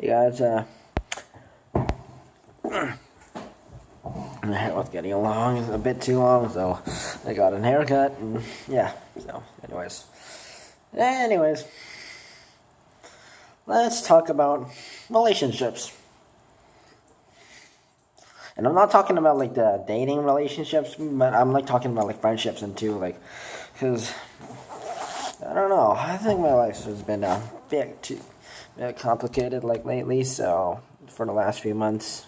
You guys, my hair was getting long, a bit too long, so I got a haircut, and yeah, so, anyways, let's talk about relationships. And I'm not talking about, like, the dating relationships, but I'm, like, talking about, like, friendships and too, like, because, I don't know, I think my life has been a bit complicated, like, lately, so, for the last few months,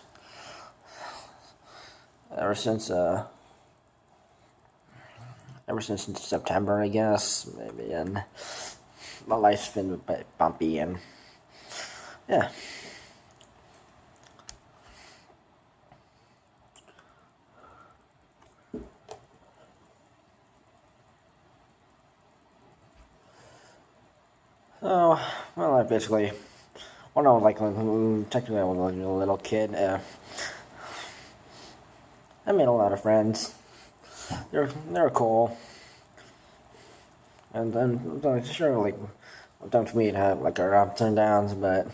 ever since September, I guess, maybe, and my life's been a bit bumpy, and, yeah. So, well, I basically, when I was like, technically I was like a little kid, I made a lot of friends. They're cool. And then, sure, like, sometimes we'd have, like, our ups and downs, but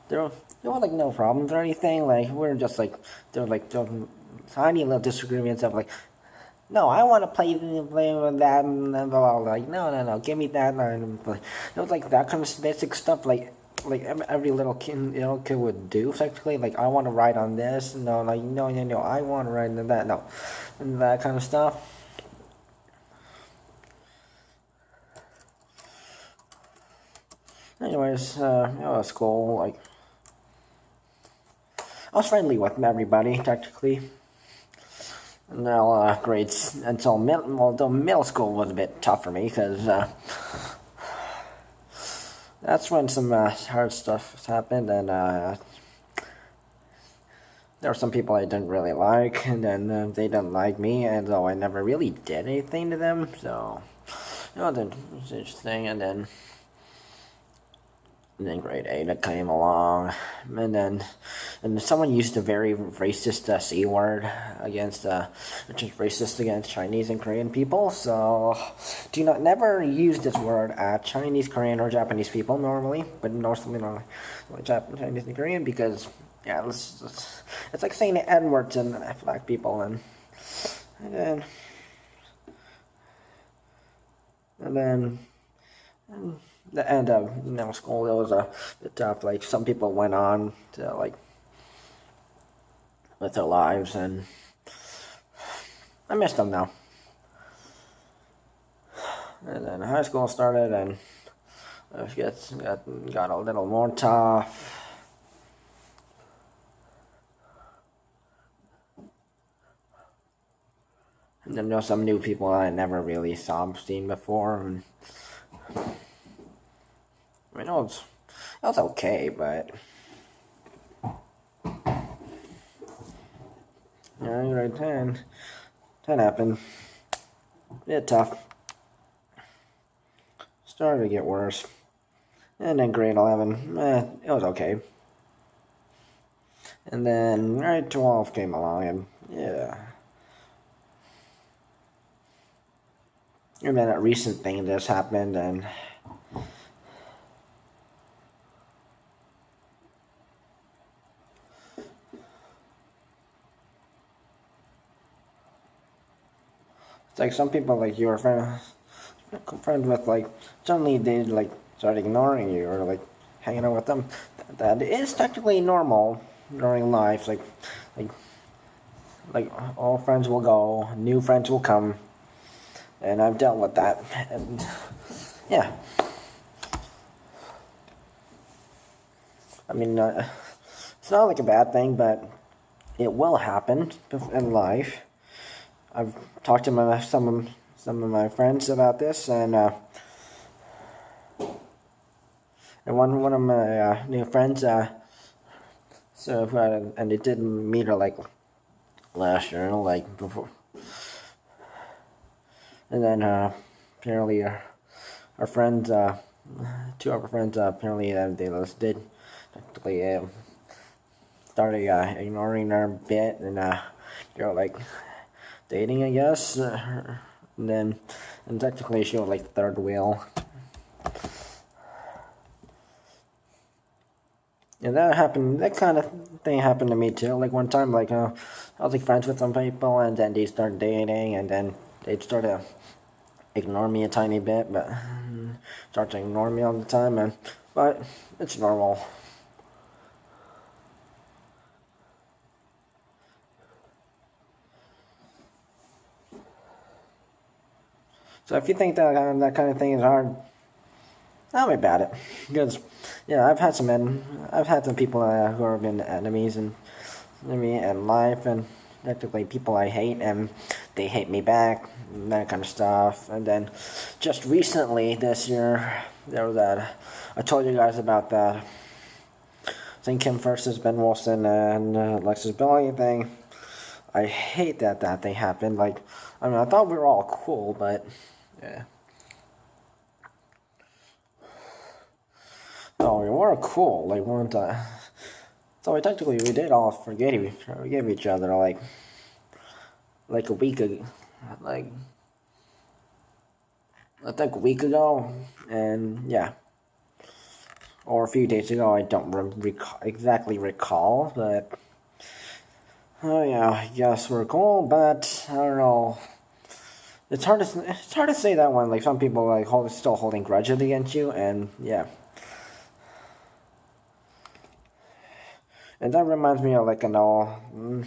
there were like, no problems or anything. Like, we're just, like, there were, like, tiny little disagreements of, like, no, I want to play with that, and blah, blah, blah. Like, no, give me that. And, like, it was like that kind of basic stuff, like every little kid would do. Technically, like, I want to ride on this. No, like, no, I want to ride on that. No, and that kind of stuff. Anyways, it was cool. Like, I was friendly with everybody, technically. Now, grades until middle school was a bit tough for me, because that's when some hard stuff happened, and there were some people I didn't really like, and then they didn't like me, and though I never really did anything to them, so, it was interesting, and then grade 8 came along, and someone used a very racist C word against, which is racist against Chinese and Korean people, so do not never use this word at Chinese, Korean, or Japanese people normally, but mostly normally Chinese and Korean, because, yeah, it's like saying the N-word to black people, and then the end of school, it was a bit tough. Like, some people went on to, like, with their lives, and I miss them now. And then high school started, and it got a little more tough. And then there's some new people I never really seen before, and I mean, it was okay, but yeah, grade 10 happened. Bit tough. Started to get worse. And then grade 11, it was okay. And then grade 12 came along, and yeah. And then a recent thing just happened, and it's like some people, like, you were friends with, like, suddenly they, like, start ignoring you, or, like, hanging out with them. That is technically normal during life. Like all friends will go, new friends will come, and I've dealt with that, and yeah. I mean, it's not like a bad thing, but it will happen in life. I've talked to some of my friends about this, and one of my new friends, and they didn't meet her, like, last year, like, before, and then apparently our friends, two of our friends, apparently they did technically started ignoring her a bit, and they're, like, dating, I guess, and technically she was, like, the 3rd wheel. And that happened. That kind of thing happened to me too. Like one time, like I was like friends with some people, and then they started dating, and then they started to ignore me a tiny bit, but start to ignore me all the time, and but it's normal. So if you think that kind of thing is hard, tell me about it. Because yeah, I've had some people who have been enemies and me in life, and technically people I hate, and they hate me back, and that kind of stuff. And then just recently this year, there was that I told you guys about that Sein Kim versus Ben Wilson and Lexus Billy thing. I hate that thing happened. Like, I mean, I thought we were all cool, but yeah. No, we weren't cool. Like, weren't. So technically, we did all forgive each other. Like a week ago, like I think a week ago, and yeah, or a few days ago. I don't exactly recall, but oh yeah, I guess we're cool. But I don't know. It's hard to say that one. Like some people like still holding grudges against you, and yeah. And that reminds me of like some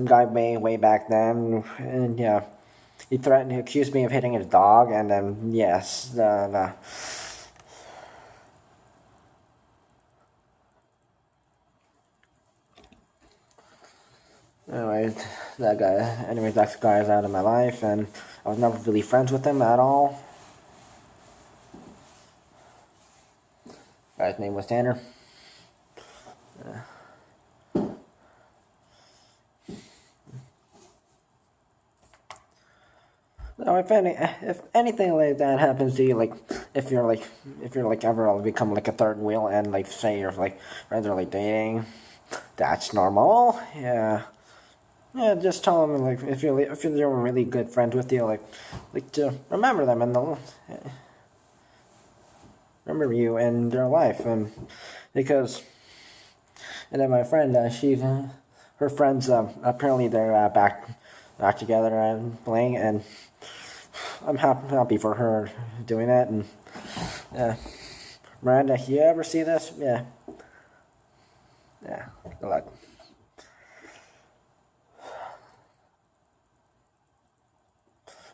guy way back then, and yeah, he accused me of hitting his dog, and then yes, anyways, that guy is out of my life, and I was never really friends with him at all. Guy's name was Tanner. So if anything like that happens to you, like if you're like ever become like a third wheel, and like say you're like friends are like dating, that's normal. Yeah. Yeah, just tell them like if you're really good friends with you, like to remember them and they'll remember you in their life, and because and then my friend her friends apparently they're back together and playing, and I'm happy for her doing that. And Miranda, you ever see this? Yeah, good luck.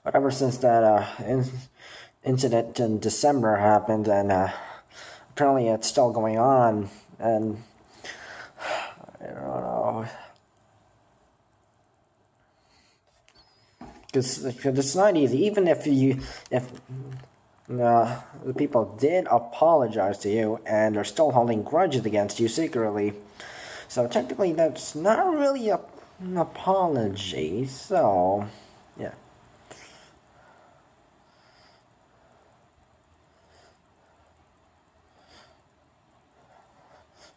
But ever since that incident in December happened, and apparently it's still going on, and I don't know. Because it's not easy. Even if the people did apologize to you and are still holding grudges against you secretly, so technically that's not really an apology. So yeah.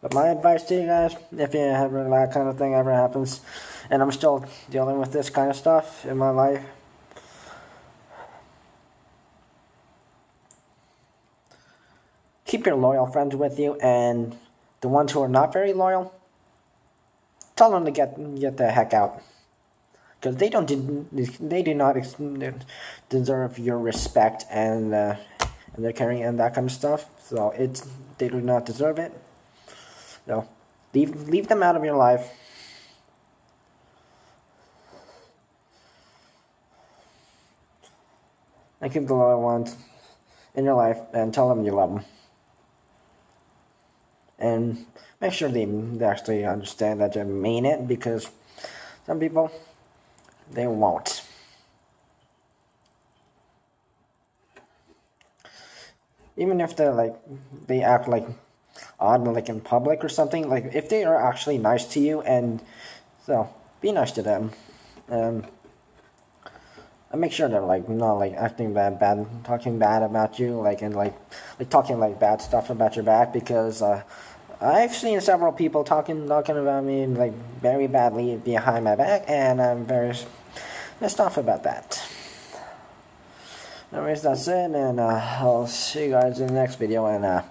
But my advice to you guys, if you ever that kind of thing ever happens, and I'm still dealing with this kind of stuff in my life, keep your loyal friends with you, and the ones who are not very loyal, tell them to get the heck out, because they do not deserve your respect and their caring and that kind of stuff. So they do not deserve it. So leave them out of your life. And keep the loyal ones in your life, and tell them you love them. And make sure they actually understand that you mean it, because some people, they won't. Even if they act like odd, like in public or something, like if they are actually nice to you, and so be nice to them. And make sure they're like not like acting bad, talking bad about you, like talking like bad stuff about your back, because I've seen several people talking about me like very badly behind my back, and I'm very pissed off about that. Anyways, that's it, and I'll see you guys in the next video, and I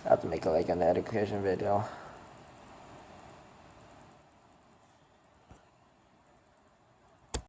have to make like an education video.